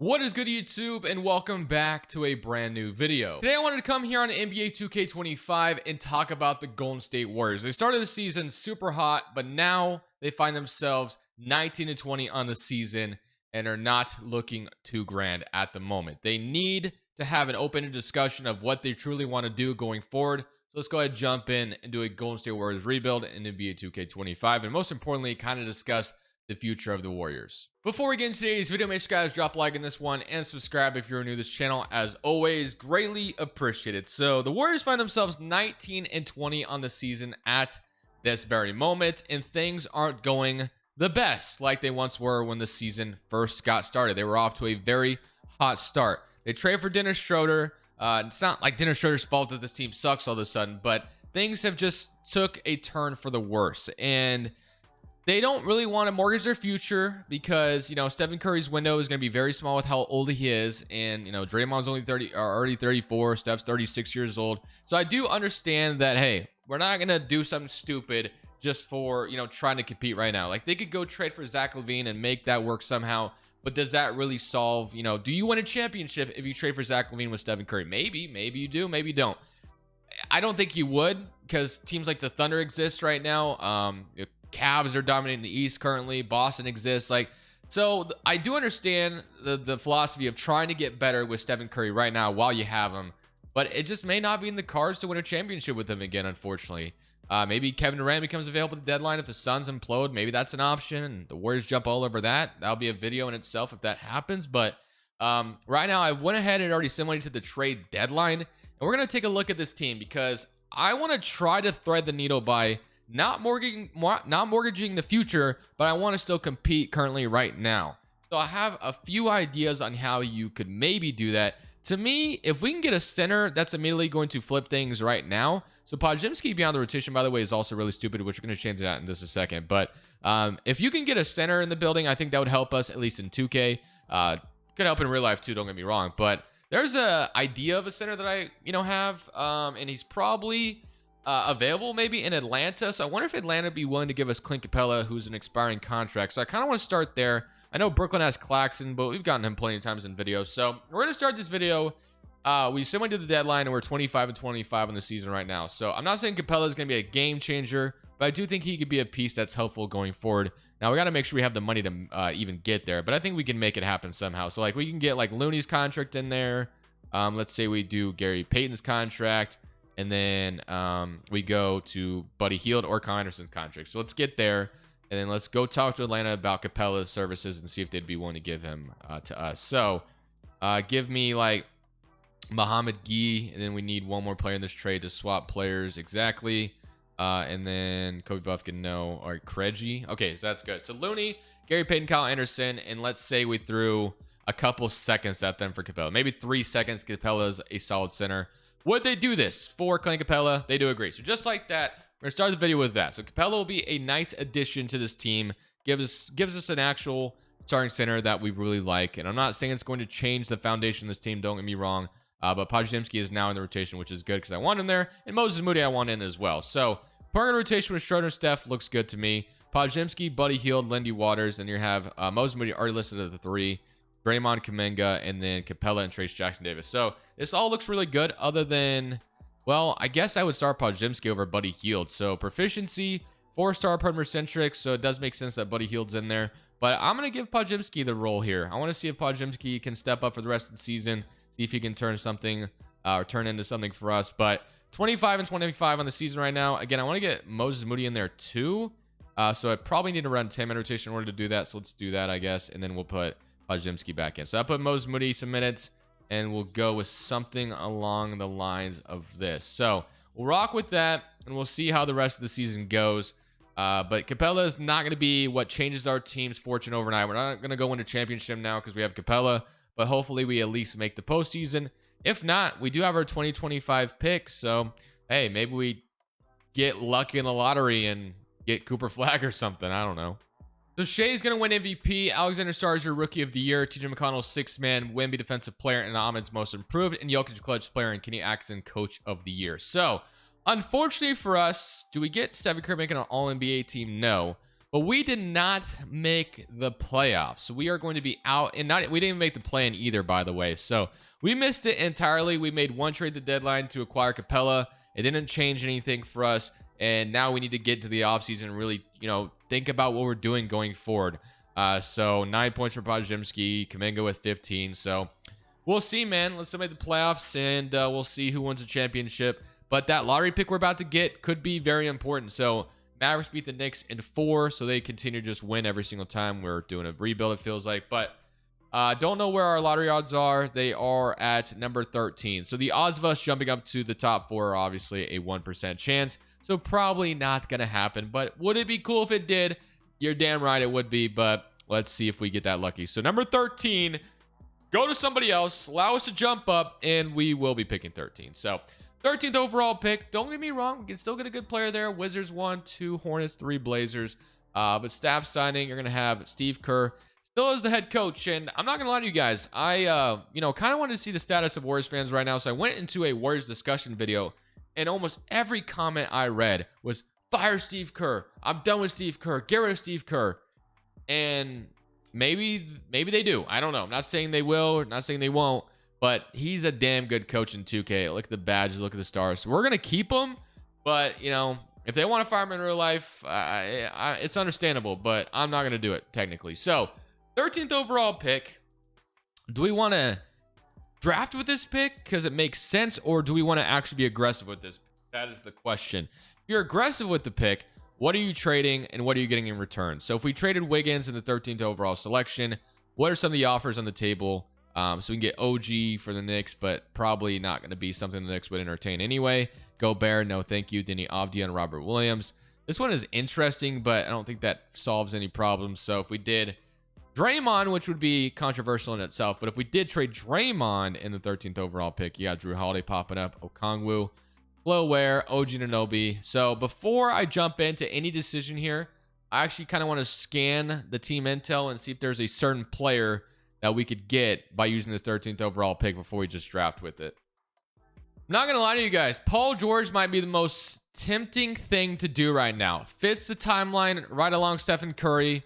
What is good, YouTube, and welcome back to a brand new video. Today I wanted to come here on NBA 2K25 and talk about the Golden State Warriors. They started the season super hot, but now they find themselves 19-20 on the season and are not looking too grand at the moment. They need to have an open discussion of what they truly want to do going forward. So let's go ahead and jump in and do a Golden State Warriors rebuild in NBA 2K25, and most importantly, kind of discuss the future of the Warriors. Before we get into today's video, make sure you guys drop a like in this one and subscribe if you're new to this channel. As always, greatly appreciated. So the Warriors find themselves 19-20 on the season at this very moment, and things aren't going the best like they once were when the season first got started. They were off to a very hot start. They trade for Dennis Schroeder. It's not like Dennis Schroeder's fault that this team sucks all of a sudden, but things have just took a turn for the worse, and they don't really want to mortgage their future because, Stephen Curry's window is going to be very small with how old he is. And, Draymond's only already 34. Steph's 36 years old. So I do understand that, hey, we're not going to do something stupid just for, trying to compete right now. Like, they could go trade for Zach LaVine and make that work somehow. But does that really solve, do you win a championship if you trade for Zach LaVine with Stephen Curry? Maybe you do, maybe you don't. I don't think you would, because teams like the Thunder exist right now. Cavs are dominating the East currently. Boston exists. So I do understand the philosophy of trying to get better with Stephen Curry right now while you have him, but it just may not be in the cards to win a championship with him again, unfortunately. Maybe Kevin Durant becomes available at the deadline if the Suns implode. Maybe that's an option, and the Warriors jump all over that. That'll be a video in itself if that happens. But right now, I went ahead and already simulated to the trade deadline, and we're going to take a look at this team because I want to try to thread the needle by not mortgaging the future, but I want to still compete currently right now. So I have a few ideas on how you could maybe do that. To me, if we can get a center, that's immediately going to flip things right now. So Podziemski beyond the rotation, by the way, is also really stupid, which we're going to change that in just a second. But if you can get a center in the building, I think that would help us, at least in 2K. Could help in real life too, don't get me wrong. But there's a idea of a center that I have, and he's probably available maybe in Atlanta. So I wonder if Atlanta would be willing to give us Clint Capella, who's an expiring contract. So I kind of want to start there. I know Brooklyn has Claxton, but we've gotten him plenty of times in videos. So we're going to start this video. We similarly did the deadline, and we're 25-25 on the season right now. So I'm not saying Capella is going to be a game changer, but I do think he could be a piece that's helpful going forward. Now we got to make sure we have the money to even get there, but I think we can make it happen somehow. So we can get Looney's contract in there. Let's say we do Gary Payton's contract. And then we go to Buddy Hield or Kyle Anderson's contract. So let's get there. And then let's go talk to Atlanta about Capella's services and see if they'd be willing to give him to us. So give me Muhammad Gee. And then we need one more player in this trade to swap players exactly. And then Kobe Buffkin, no. Or Craigie. Okay, so that's good. So Looney, Gary Payton, Kyle Anderson. And let's say we threw a couple seconds at them for Capella. Maybe 3 seconds. Capella's a solid center. Would they do this for Clint Capella? They do agree. So just like that, we're going to start the video with that. So Capella will be a nice addition to this team. Gives us an actual starting center that we really like. And I'm not saying it's going to change the foundation of this team. Don't get me wrong. But Podziemski is now in the rotation, which is good because I want him there. And Moses Moody I want in as well. So putting a rotation with Schroeder and Steph looks good to me. Podziemski, Buddy Hield, Lindy Waters. And you have Moses Moody already listed at the 3. Draymond, Kuminga, and then Capella and Trace Jackson Davis. So this all looks really good other than, well, I guess I would start Podziemski over Buddy Hield. So proficiency, 4-star perimeter centric. So it does make sense that Buddy Hield's in there. But I'm going to give Podziemski the role here. I want to see if Podziemski can step up for the rest of the season. See if he can turn something or turn into something for us. But 25-25 on the season right now. Again, I want to get Moses Moody in there too. So I probably need to run 10-man rotation in order to do that. So let's do that, I guess. And then we'll put Podziemski back in. So I put Moses Moody some minutes, and we'll go with something along the lines of this. So we'll rock with that, and we'll see how the rest of the season goes. But Capella is not going to be what changes our team's fortune overnight. We're not going to go win a championship now because we have Capella, but hopefully we at least make the postseason. If not, we do have our 2025 pick. So, hey, maybe we get lucky in the lottery and get Cooper Flagg or something. I don't know. So Shea's going to win MVP, Alexander Sarger Rookie of the Year, TJ McConnell 6th Man, Wemby Defensive Player, and Ahmed's Most Improved, and Jokic Clutch Player, and Kenny Atkinson Coach of the Year. So, unfortunately for us, do we get Stephen Curry making an All-NBA team? No. But we did not make the playoffs. So we are going to be out, and we didn't even make the play-in either, by the way. So we missed it entirely. We made one trade at the deadline to acquire Capella. It didn't change anything for us. And now we need to get to the offseason and really, think about what we're doing going forward. So 9 points for Podziemski, Kaminga with 15. So we'll see, man. Let's make the playoffs, and we'll see who wins the championship. But that lottery pick we're about to get could be very important. So Mavericks beat the Knicks in 4, so they continue to just win every single time. We're doing a rebuild, it feels like. But don't know where our lottery odds are. They are at number 13. So the odds of us jumping up to the top 4 are obviously a 1% chance. So probably not going to happen. But would it be cool if it did? You're damn right it would be. But let's see if we get that lucky. So number 13, go to somebody else. Allow us to jump up, and we will be picking 13. So 13th overall pick. Don't get me wrong. We can still get a good player there. Wizards 1, 2 Hornets, 3 Blazers. But staff signing, you're going to have Steve Kerr still as the head coach. And I'm not going to lie to you guys. I, kind of wanted to see the status of Warriors fans right now. So I went into a Warriors discussion video, and almost every comment I read was, fire Steve Kerr. I'm done with Steve Kerr. Get rid of Steve Kerr. And maybe they do. I don't know. I'm not saying they will. Not saying they won't. But he's a damn good coach in 2K. Look at the badges. Look at the stars. So we're going to keep him. But, if they want to fire him in real life, it's understandable. But I'm not going to do it, technically. So, 13th overall pick. Do we want to draft with this pick because it makes sense? Or do we want to actually be aggressive with this? That is the question. If you're aggressive with the pick, what are you trading and what are you getting in return? So, if we traded Wiggins in the 13th overall selection, what are some of the offers on the table? So we can get OG for the Knicks, but probably not going to be something the Knicks would entertain anyway. Gobert, no thank you. Denny Avdia and Robert Williams. This one is interesting, but I don't think that solves any problems. So if we did Draymond, which would be controversial in itself, but if we did trade Draymond in the 13th overall pick, you got Drew Holiday popping up, Okongwu, Flo Ware, OG Anunoby. So before I jump into any decision here, I actually kind of want to scan the team intel and see if there's a certain player that we could get by using this 13th overall pick before we just draft with it. I'm not going to lie to you guys. Paul George might be the most tempting thing to do right now. Fits the timeline right along Stephen Curry.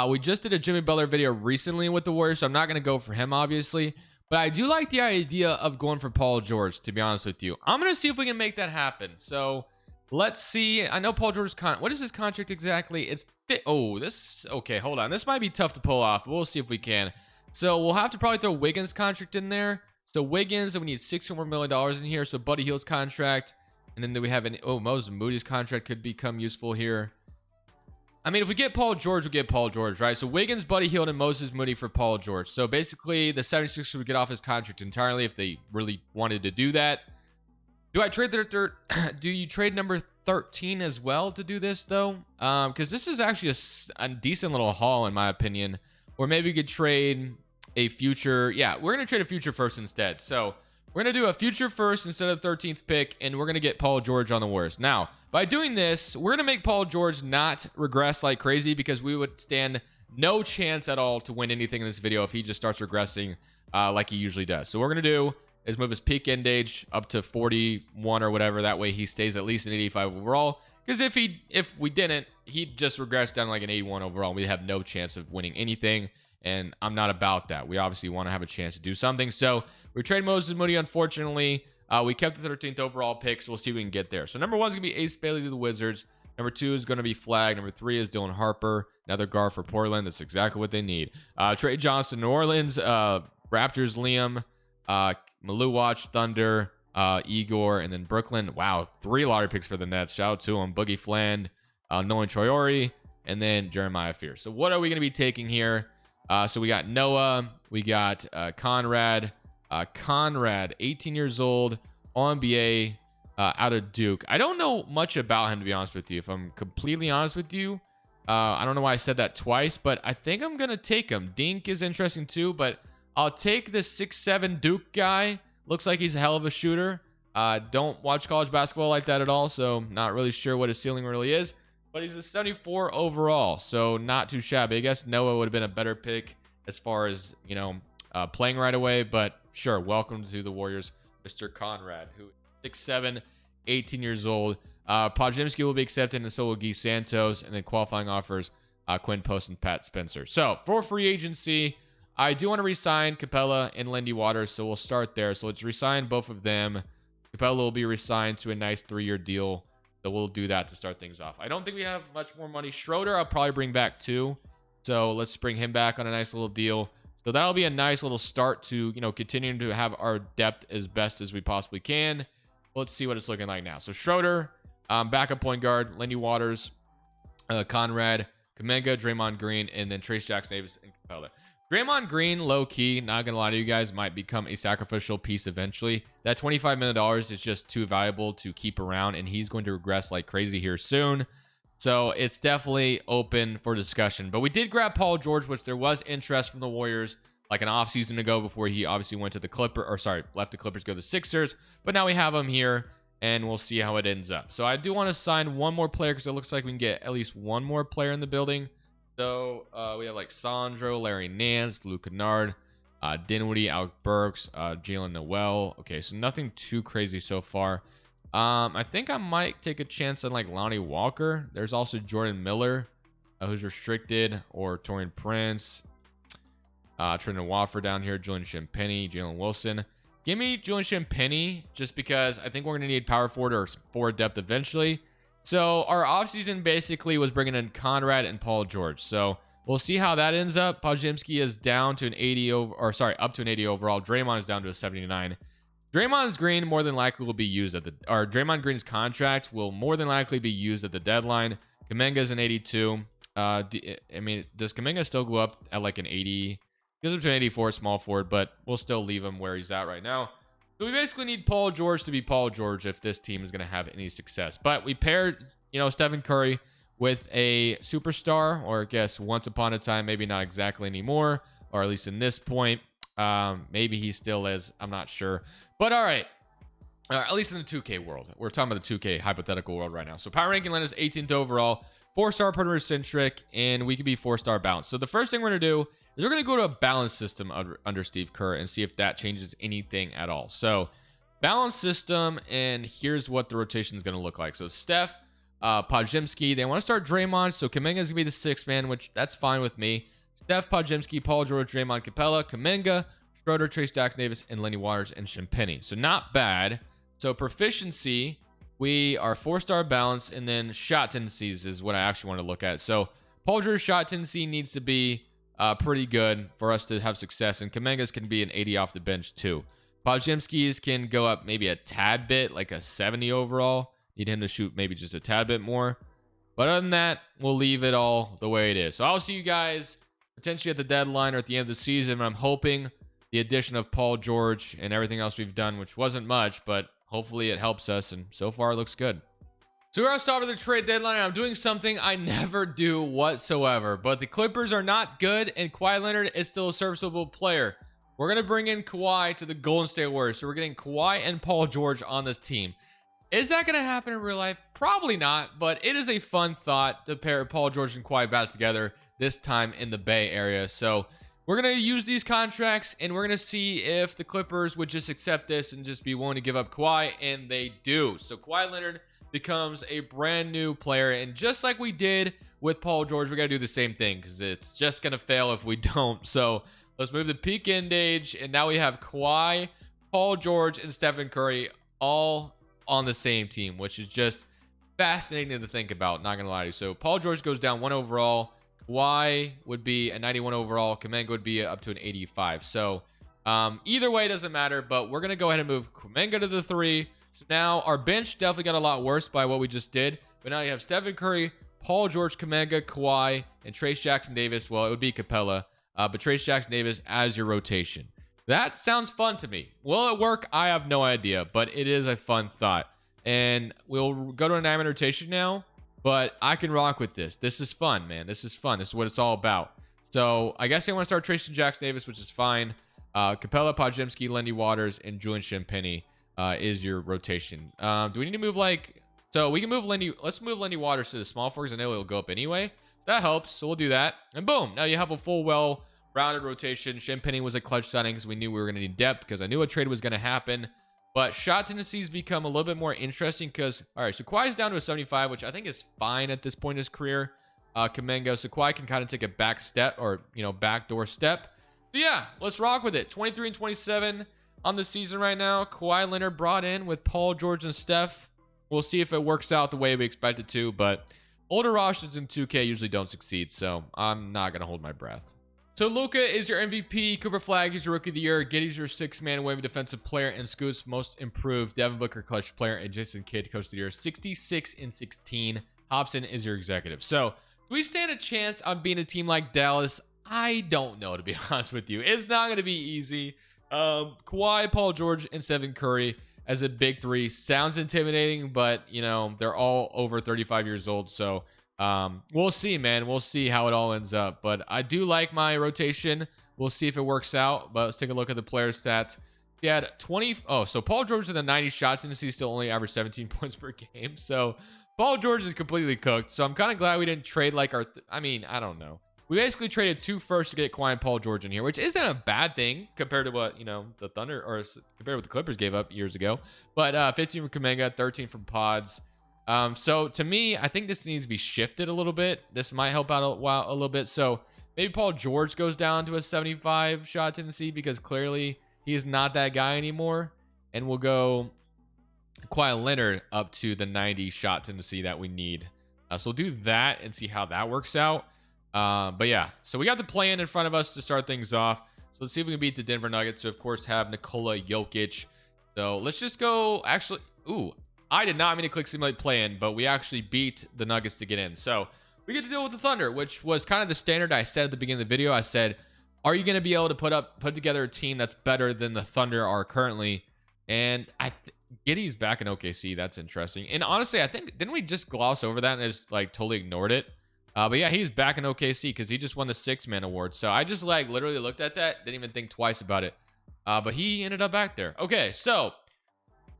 We just did a Jimmy Butler video recently with the Warriors, so I'm not going to go for him, obviously. But I do like the idea of going for Paul George, to be honest with you. I'm going to see if we can make that happen. So let's see. I know Paul George's what is his contract exactly? Okay, hold on. This might be tough to pull off. We'll see if we can. So we'll have to probably throw Wiggins' contract in there. So Wiggins, and we need $6 more million in here. So Buddy Hield's contract. And then do we have Moses Moody's contract could become useful here. I mean, if we get Paul George, we'll get Paul George, right? So Wiggins, Buddy Hield, and Moses Moody for Paul George. So basically, the 76ers would get off his contract entirely if they really wanted to do that. Do I trade their third? Do you trade number 13 as well to do this, though? Because this is actually a decent little haul, in my opinion. Or maybe we could trade a future. Yeah, we're going to trade a future first instead. So we're going to do a future first instead of the 13th pick, and we're going to get Paul George on the Warriors. Now, by doing this, we're going to make Paul George not regress like crazy because we would stand no chance at all to win anything in this video if he just starts regressing like he usually does. So what we're going to do is move his peak end age up to 41 or whatever. That way he stays at least an 85 overall. Because if we didn't, he'd just regress down like an 81 overall. We'd have no chance of winning anything, and I'm not about that. We obviously want to have a chance to do something. So we trade Moses Moody, unfortunately. We kept the 13th overall pick, so we'll see if we can get there. So number 1 is going to be Ace Bailey to the Wizards. Number 2 is going to be Flag. Number 3 is Dylan Harper, another guard for Portland. That's exactly what they need. Trey Johnson, New Orleans. Raptors, Liam. Maluwatch, Thunder. Igor, and then Brooklyn. Wow, 3 lottery picks for the Nets. Shout out to them. Boogie Fland, Nolan Troyori, and then Jeremiah Fear. So what are we going to be taking here? So we got Noah, we got Conrad, 18 years old, All-NBA, out of Duke. I don't know much about him, to be honest with you. If I'm completely honest with you, I don't know why I said that twice, but I think I'm going to take him. Dink is interesting too, but I'll take the 6'7" Duke guy. Looks like he's a hell of a shooter. Don't watch college basketball like that at all, so not really sure what his ceiling really is. But he's a 74 overall, so not too shabby. I guess Noah would have been a better pick as far as, playing right away. But sure, welcome to the Warriors, Mr. Conrad, who is 6'7", 18 years old. Podziemski will be accepted, and so will Guy Santos, and then qualifying offers Quinn Post and Pat Spencer. So for free agency, I do want to re-sign Capella and Lindy Waters, so we'll start there. So let's re-sign both of them. Capella will be re-signed to a nice 3-year deal, so we'll do that to start things off. I don't think we have much more money. Schroeder, I'll probably bring back too, so let's bring him back on a nice little deal. So that'll be a nice little start to, continuing to have our depth as best as we possibly can. Let's see what it's looking like now. So Schroeder, backup point guard, Lindy Waters, Conrad, Kuminga, Draymond Green, and then Trace Jackson Davis and Capella. Draymond Green, low-key, not going to lie to you guys, might become a sacrificial piece eventually. That $25 million is just too valuable to keep around, and he's going to regress like crazy here soon. So it's definitely open for discussion. But we did grab Paul George, which there was interest from the Warriors like an offseason ago before he obviously went to the left the Clippers, go to the Sixers. But now we have him here, and we'll see how it ends up. So I do want to sign one more player because it looks like we can get at least one more player in the building. So we have like Sandro, Larry Nance, Luke Kennard, Dinwiddie, Alec Burks, Jalen Noel. Okay, so nothing too crazy so far. I think I might take a chance on like Lonnie Walker. There's also Jordan Miller, who's restricted, or Torian Prince, Trenton Wofford down here, Julian Champagnie, Jalen Wilson. Give me Julian Champagnie just because I think we're going to need power forward or forward depth eventually. So our offseason basically was bringing in Conrad and Paul George. So we'll see how that ends up. Podziemski is down to an 80 up to an 80 overall. Draymond is down to a 79. Draymond Green more than likely will be used Draymond Green's contract will more than likely be used at the deadline. Kuminga is an 82. I mean, does Kuminga still go up at like an 80? He goes up to an 84 small forward, but we'll still leave him where he's at right now. So we basically need Paul George to be Paul George if this team is going to have any success. But we paired, Stephen Curry with a superstar, or I guess once upon a time, maybe not exactly anymore, or at least in this point. Maybe he still is. I'm not sure. But all right. At least in the 2K world. We're talking about the 2K hypothetical world right now. So power ranking Atlanta's 18th overall, 4-star perimeter centric, and we could be 4-star balanced. So the first thing we're going to do is we're going to go to a balance system under Steve Kerr and see if that changes anything at all. So balance system, and here's what the rotation is going to look like. So Steph, Podziemski, they want to start Draymond. So Kuminga is going to be the 6th man, which that's fine with me. Steph, Podziemski, Paul George, Draymond, Capella, Kuminga, Schroeder, Trace Jackson Davis, and Lenny Waters and Champagnie. So not bad. So proficiency, we are 4-star balance, and then shot tendencies is what I actually want to look at. So Paul George's shot tendency needs to be pretty good for us to have success, and Kuminga's can be an 80 off the bench too. Podziemski's can go up maybe a tad bit, like a 70 overall. Need him to shoot maybe just a tad bit more. But other than that, we'll leave it all the way it is. So I'll see you guys potentially at the deadline or at the end of the season. I'm hoping the addition of Paul George and everything else we've done, which wasn't much, but hopefully it helps us, and so far it looks good. So we're outside of the trade deadline, and I'm doing something I never do whatsoever. But the Clippers are not good, and Kawhi Leonard is still a serviceable player. We're going to bring in Kawhi to the Golden State Warriors. So we're getting Kawhi and Paul George on this team. Is that going to happen in real life? Probably not, but it is a fun thought to pair Paul George and Kawhi back together, this time in the Bay Area. So we're going to use these contracts, and we're going to see if the Clippers would just accept this and just be willing to give up Kawhi, and they do. So Kawhi Leonard becomes a brand new player, and just like we did with Paul George, we got to do the same thing because it's just going to fail if we don't. So let's move the peak end age, and now we have Kawhi, Paul George, and Stephen Curry all on the same team, which is just fascinating to think about, not going to lie to you. So Paul George goes down 1 overall. Kawhi would be a 91 overall. Kuminga would be up to an 85. So either way, it doesn't matter, but we're going to go ahead and move Kuminga to the 3. So now our bench definitely got a lot worse by what we just did. But now you have Stephen Curry, Paul George, Kuminga, Kawhi, and Trace Jackson Davis. Well, it would be Capella, but Trace Jackson Davis as your rotation. That sounds fun to me. Will it work? I have no idea, but it is a fun thought. And we'll go to a 9-man rotation now, but I can rock with this. This is fun, man. This is fun. This is what it's all about. So I guess I want to start Trace Jackson Davis, which is fine. Capella, Podziemski, Lenny Waters, and Julian Champagnie is your rotation. Do we need to move so we can move let's move Lenny Waters to the small forward because I know it'll go up anyway. That helps, so we'll do that. And boom, now you have a full, well-rounded rotation. Champagnie was a clutch signing because we knew we were going to need depth because I knew a trade was going to happen. But shot tendencies become a little bit more interesting because, all right, so Kawhi's down to a 75, which I think is fine at this point in his career. Kuminga, so Kawhi can kind of take a back step or, backdoor step. So yeah, let's rock with it. 23 and 27 on the season right now. Kawhi Leonard brought in with Paul George and Steph. We'll see if it works out the way we expect it to, but older rosters in 2K usually don't succeed, so I'm not going to hold my breath. So Luka is your MVP, Cooper Flag is your Rookie of the Year, Giddey's your six-man wave defensive player, and Scoot's most improved, Devin Booker clutch player, and Jason Kidd Coach of the Year, 66 and 16. Hobson is your executive. So do we stand a chance on being a team like Dallas? I don't know, to be honest with you. It's not going to be easy. Kawhi, Paul George, and Stephen Curry as a big three sounds intimidating, but, they're all over 35 years old, so we'll see, man. We'll see how it all ends up. But I do like my rotation. We'll see if it works out. But let's take a look at the player stats. He had 20. Oh, so Paul George with a 90 shots, and he still only averaged 17 points per game. So Paul George is completely cooked. So I'm kind of glad we didn't trade like our. I don't know. We basically traded 2 firsts to get Kawhi and Paul George in here, which isn't a bad thing compared to what, the Thunder or compared to what the Clippers gave up years ago. But 15 from Kuminga, 13 from Pods. So to me, I think this needs to be shifted a little bit. This might help out a little bit. So maybe Paul George goes down to a 75 shot tendency because clearly he is not that guy anymore. And we'll go Kawhi Leonard up to the 90 shot tendency that we need. So we'll do that and see how that works out. But yeah, so we got the play in front of us to start things off. So let's see if we can beat the Denver Nuggets, who of course have Nikola Jokic. So let's just go. Actually, I did not mean to click simulate play-in, but we actually beat the Nuggets to get in. So we get to deal with the Thunder, which was kind of the standard I said at the beginning of the video. I said, are you going to be able to put together a team that's better than the Thunder are currently? And Giddey's back in OKC. That's interesting. And honestly, I think, didn't we just gloss over that and just totally ignored it? But yeah, he's back in OKC because he just won the 6-man award. So I just literally looked at that, didn't even think twice about it. But he ended up back there. Okay, so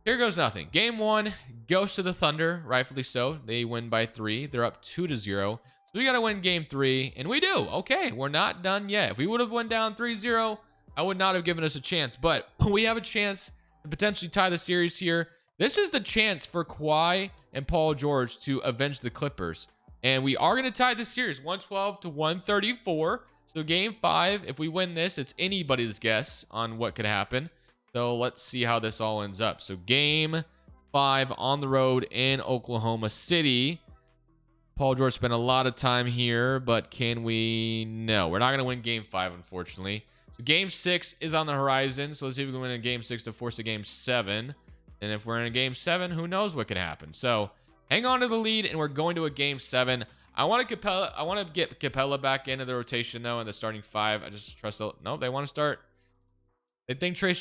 here goes nothing. Game 1 goes to the Thunder, rightfully so. They win by 3. They're up 2-0. So we got to win game 3, and we do. Okay, we're not done yet. If we would have went down 3-0, I would not have given us a chance. But we have a chance to potentially tie the series here. This is the chance for Kawhi and Paul George to avenge the Clippers. And we are going to tie the series 112 to 134. So game 5, if we win this, it's anybody's guess on what could happen. So let's see how this all ends up. So game 5 on the road in Oklahoma City. Paul George spent a lot of time here, but can we? No, we're not going to win game 5, unfortunately. So game 6 is on the horizon. So let's see if we can win in game 6 to force a game 7. And if we're in a game 7, who knows what could happen. So hang on to the lead, and we're going to a game 7. I want to get Capella back into the rotation, though, in the starting 5. I just trust. No, they want to start. They think Trace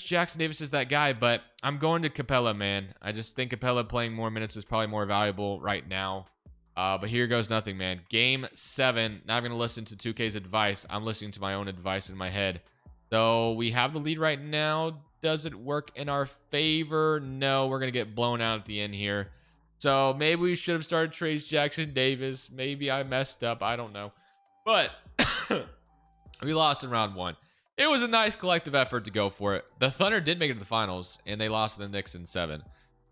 Jackson Davis is that guy, but I'm going to Capella, man. I just think Capella playing more minutes is probably more valuable right now. But here goes nothing, man. Game 7. Not going to listen to 2K's advice. I'm listening to my own advice in my head. So we have the lead right now. Does it work in our favor? No, we're going to get blown out at the end here. So maybe we should have started Trace Jackson Davis. Maybe I messed up. I don't know. But we lost in round 1. It was a nice collective effort to go for it. The Thunder did make it to the finals, and they lost to the Knicks in 7.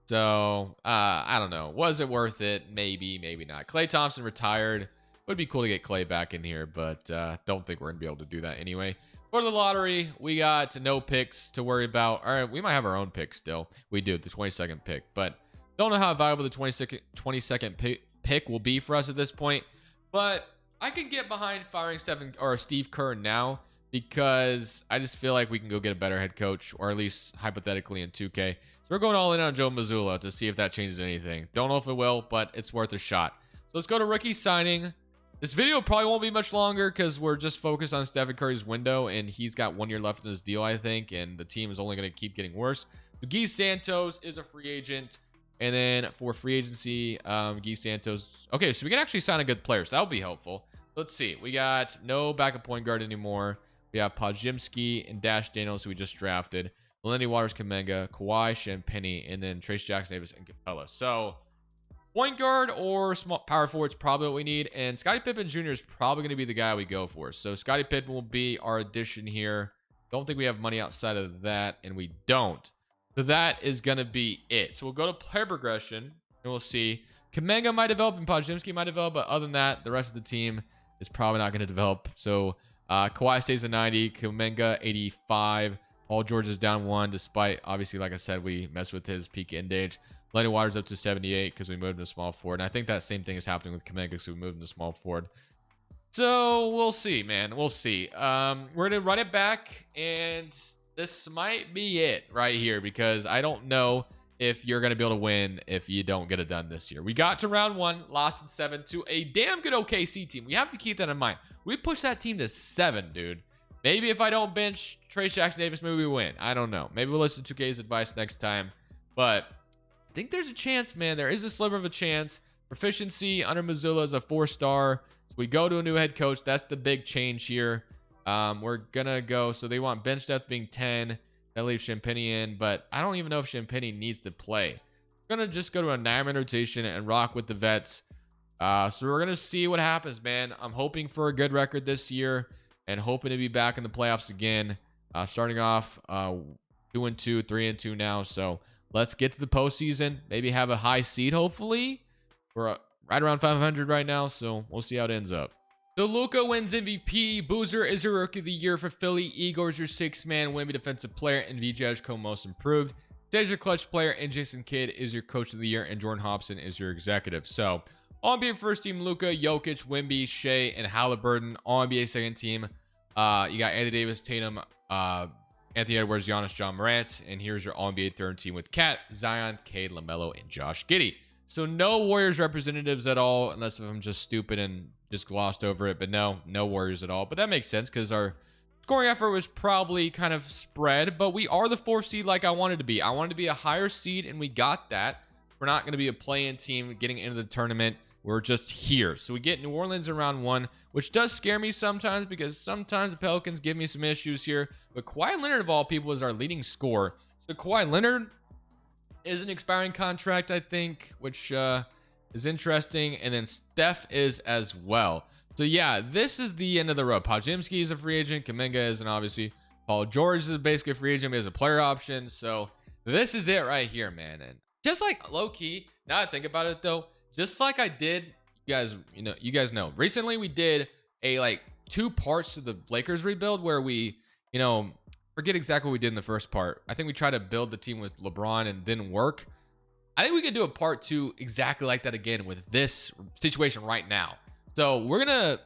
So, I don't know. Was it worth it? Maybe, maybe not. Klay Thompson retired. Would be cool to get Klay back in here, but don't think we're going to be able to do that anyway. For the lottery, we got no picks to worry about. All right, we might have our own pick still. We do, the 22nd pick, but don't know how valuable the 22nd pick will be for us at this point. But I can get behind firing Steve Kerr now, because I just feel like we can go get a better head coach, or at least hypothetically in 2K. So we're going all in on Joe Mazzulla to see if that changes anything. Don't know if it will, but it's worth a shot. So let's go to rookie signing. This video probably won't be much longer because we're just focused on Stephen Curry's window, and he's got 1 year left in his deal, I think, and the team is only going to keep getting worse. So Guy Santos is a free agent, and then for free agency, Guy Santos. Okay, so we can actually sign a good player, so that'll be helpful. Let's see. We got no backup point guard anymore. We have Podziemski and Dash Daniels, who we just drafted. Melanie Waters, Kuminga, Kawhi, Champagnie, and then Trace Jackson Davis and Capella. So point guard or small power forward is probably what we need. And Scottie Pippen Jr. is probably going to be the guy we go for. So Scottie Pippen will be our addition here. Don't think we have money outside of that, and we don't. So that is going to be it. So we'll go to player progression and we'll see. Kuminga might develop and Podziemski might develop, but other than that, the rest of the team is probably not going to develop. So Kawhi stays at 90, Kuminga 85. Paul George is down 1, despite, obviously, like I said, we messed with his peak end age. Lenny Waters up to 78 because we moved him to small forward. And I think that same thing is happening with Kuminga because we moved him to small forward. So we'll see, man. We'll see. We're going to run it back, and this might be it right here because I don't know if you're going to be able to win if you don't get it done this year. We got to round 1, lost in 7 to a damn good OKC team. We have to keep that in mind. We pushed that team to 7, dude. Maybe if I don't bench Trace Jackson Davis, maybe we win. I don't know. Maybe we'll listen to 2K's advice next time. But I think there's a chance, man. There is a sliver of a chance. Proficiency under Missoula is a 4-star. So we go to a new head coach. That's the big change here. We're going to go. So they want bench depth being 10. That leaves Champagny in, but I don't even know if Champagny needs to play. We're going to just go to a 9-man rotation and rock with the vets. So we're going to see what happens, man. I'm hoping for a good record this year and hoping to be back in the playoffs again. Starting off 2-2, 3-2 now. So let's get to the postseason. Maybe have a high seed, hopefully. We're right around 500 right now, so we'll see how it ends up. So Luka wins MVP. Boozer is your Rookie of the Year for Philly. Igor is your 6-man Wemby Defensive Player, and Vjazko Most Improved. Today's your Clutch Player, and Jason Kidd is your Coach of the Year, and Jordan Hobson is your Executive. So All-NBA First Team, Luka, Jokic, Wemby, Shea, and Halliburton. All-NBA Second Team, you got Anthony Davis, Tatum, Anthony Edwards, Giannis, John Morant, and here's your All-NBA Third Team with Kat, Zion, Cade, LaMelo, and Josh Giddey. So no Warriors representatives at all, unless I'm just stupid and just glossed over it. But no Warriors at all. But that makes sense because our scoring effort was probably kind of spread. But we are the 4th seed like I wanted to be. I wanted to be a higher seed, and we got that. We're not going to be a play-in team getting into the tournament. We're just here. So we get New Orleans in round 1, which does scare me sometimes because sometimes the Pelicans give me some issues here. But Kawhi Leonard, of all people, is our leading scorer. So Kawhi Leonard is an expiring contract, I think, which is interesting. And then Steph is as well. So yeah, this is the end of the road. Podziemski is a free agent. Kuminga is, and obviously Paul George is basically a free agent. He has a player option. So this is it right here, man. And just like low key, now I think about it though, just like I did, you guys know. Recently we did a like 2 parts to the Lakers rebuild where we, forget exactly what we did in the first part. I think we tried to build the team with LeBron and didn't work. I think we could do a part 2 exactly like that again with this situation right now. So we're going to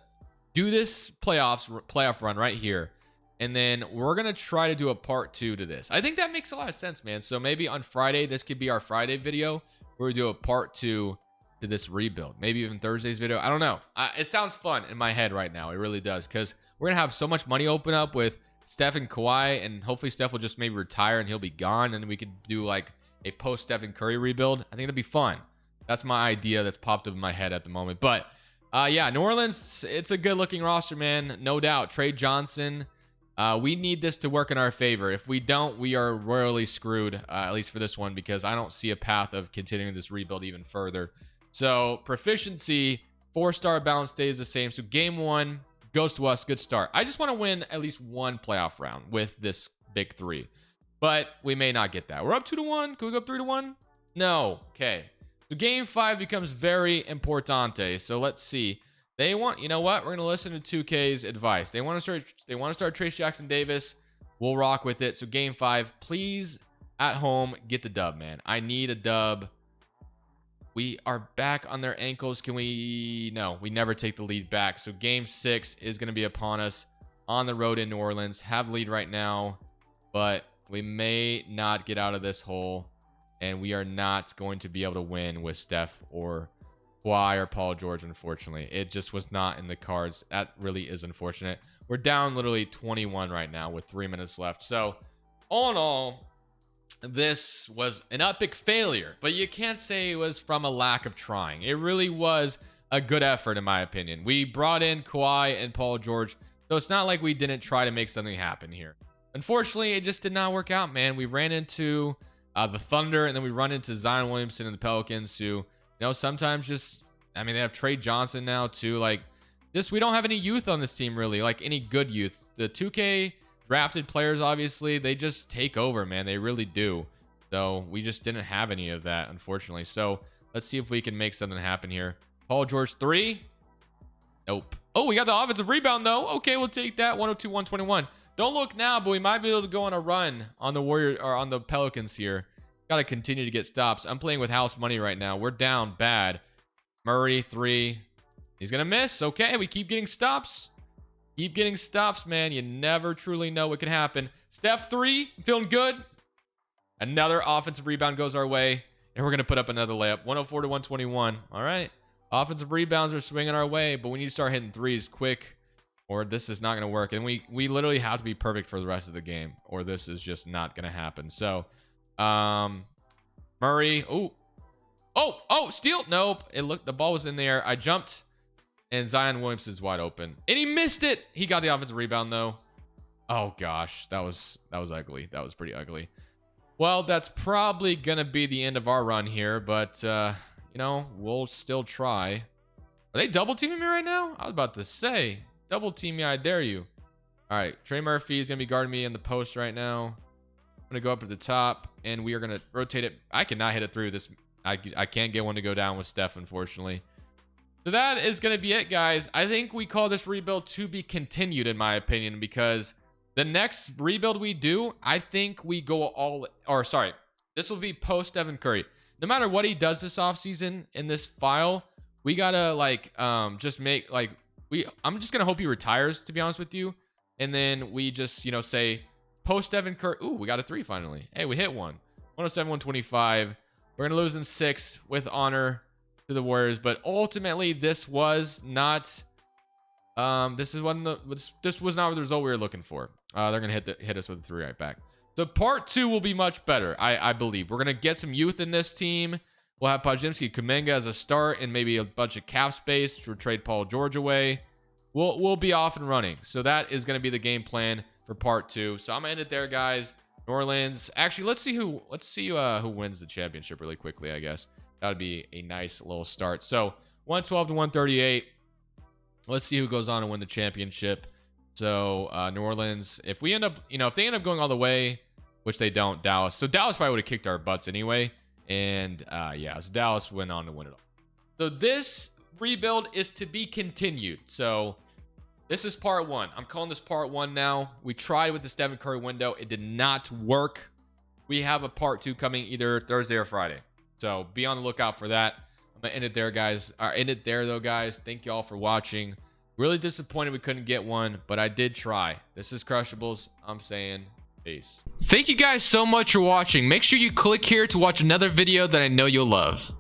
do this playoff run right here. And then we're going to try to do a part 2 to this. I think that makes a lot of sense, man. So maybe on Friday, this could be our Friday video where we do a part 2 to this rebuild. Maybe even Thursday's video. I don't know. It sounds fun in my head right now. It really does. Because we're going to have so much money open up with Steph and Kawhi, and hopefully Steph will just maybe retire and he'll be gone, and we could do like a post Steph and Curry rebuild. I think that'd be fun. That's my idea that's popped up in my head at the moment. But yeah, New Orleans, it's a good looking roster, man, no doubt. Trey Johnson, we need this to work in our favor. If we don't, we are royally screwed, at least for this one, because I don't see a path of continuing this rebuild even further. So proficiency, 4-star balance stays the same. So game 1 goes to us. Good start. I just want to win at least 1 playoff round with this big 3, but we may not get that. We're up 2-1. Can we go up 3-1? No. Okay. So game 5 becomes very importante. So let's see. They want, you know what? We're going to listen to 2K's advice. They want to start Trace Jackson Davis. We'll rock with it. So game 5, please at home get the dub, man. I need a dub. We are back on their ankles. Can we? No, we never take the lead back. So game 6 is going to be upon us on the road in New Orleans. Have lead right now, but we may not get out of this hole, and we are not going to be able to win with Steph or Kawhi or Paul George, unfortunately. It just was not in the cards. That really is unfortunate. We're down literally 21 right now with 3 minutes left. So all in all, this was an epic failure, but you can't say it was from a lack of trying. It really was a good effort, in my opinion. We brought in Kawhi and Paul George, so it's not like we didn't try to make something happen here. Unfortunately, it just did not work out, man. We ran into the Thunder, and then we run into Zion Williamson and the Pelicans, who, sometimes just, they have Trey Johnson now, too. Like, we don't have any youth on this team, really, like any good youth. The 2K drafted players, obviously, they just take over, man. They really do. So we just didn't have any of that, unfortunately. So let's see if we can make something happen here. Paul George 3. Nope. Oh, we got the offensive rebound, though. Okay, we'll take that. 102-121. Don't look now, but we might be able to go on a run on the Warriors or on the Pelicans here. Got to continue to get stops. I'm playing with house money right now. We're down bad. Murray 3. He's going to miss. Okay, we keep getting stops. Keep getting stops, man. You never truly know what can happen. Steph 3. Feeling good. Another offensive rebound goes our way. And we're going to put up another layup. 104-121. All right. Offensive rebounds are swinging our way, but we need to start hitting threes quick, or this is not going to work. And we literally have to be perfect for the rest of the game, or this is just not going to happen. So, Murray. Oh, steal. Nope. The ball was in there. I jumped, and Zion Williamson's wide open, and he missed it. He got the offensive rebound though. Oh gosh, that was ugly. That was pretty ugly. Well, that's probably gonna be the end of our run here, but you know, we'll still try. Are they double teaming me right now? I was about to say, double team me, I dare you. All right, Trey Murphy is gonna be guarding me in the post right now. I'm gonna go up to the top, and we are gonna rotate it. I cannot hit it through this. I can't get one to go down with Steph, unfortunately. So that is gonna be it, guys. I think we call this rebuild to be continued, in my opinion, because the next rebuild we do, I think we go all, or sorry, this will be post Stephen Curry. No matter what he does this offseason in this file, we gotta like just make like I'm just gonna hope he retires, to be honest with you. And then we just, you know, say post Stephen Curry. Ooh, we got a 3 finally. Hey, we hit one. 107-125. We're gonna lose in 6 with honor to the Warriors, but ultimately this was not this was not the result we were looking for. They're gonna hit us with a 3 right back. So part 2 will be much better, I believe. We're gonna get some youth in this team. We'll have Podziemski, Kuminga as a start, and maybe a bunch of cap space to trade Paul George away. We'll be off and running. So that is gonna be the game plan for part 2. So I'm gonna end it there, guys. New Orleans. Actually, let's see who wins the championship really quickly. I guess that would be a nice little start. So 112-138. Let's see who goes on and win the championship. So New Orleans, if they end up going all the way, which they don't, Dallas. So Dallas probably would have kicked our butts anyway. And yeah, so Dallas went on to win it all. So this rebuild is to be continued. So this is part 1. I'm calling this part 1 now. We tried with the Stephen Curry window. It did not work. We have a part 2 coming either Thursday or Friday. So be on the lookout for that. I'm gonna end it there, guys. End it there, though, guys. Thank you all for watching. Really disappointed we couldn't get one, but I did try. This is Crushables. I'm saying peace. Thank you guys so much for watching. Make sure you click here to watch another video that I know you'll love.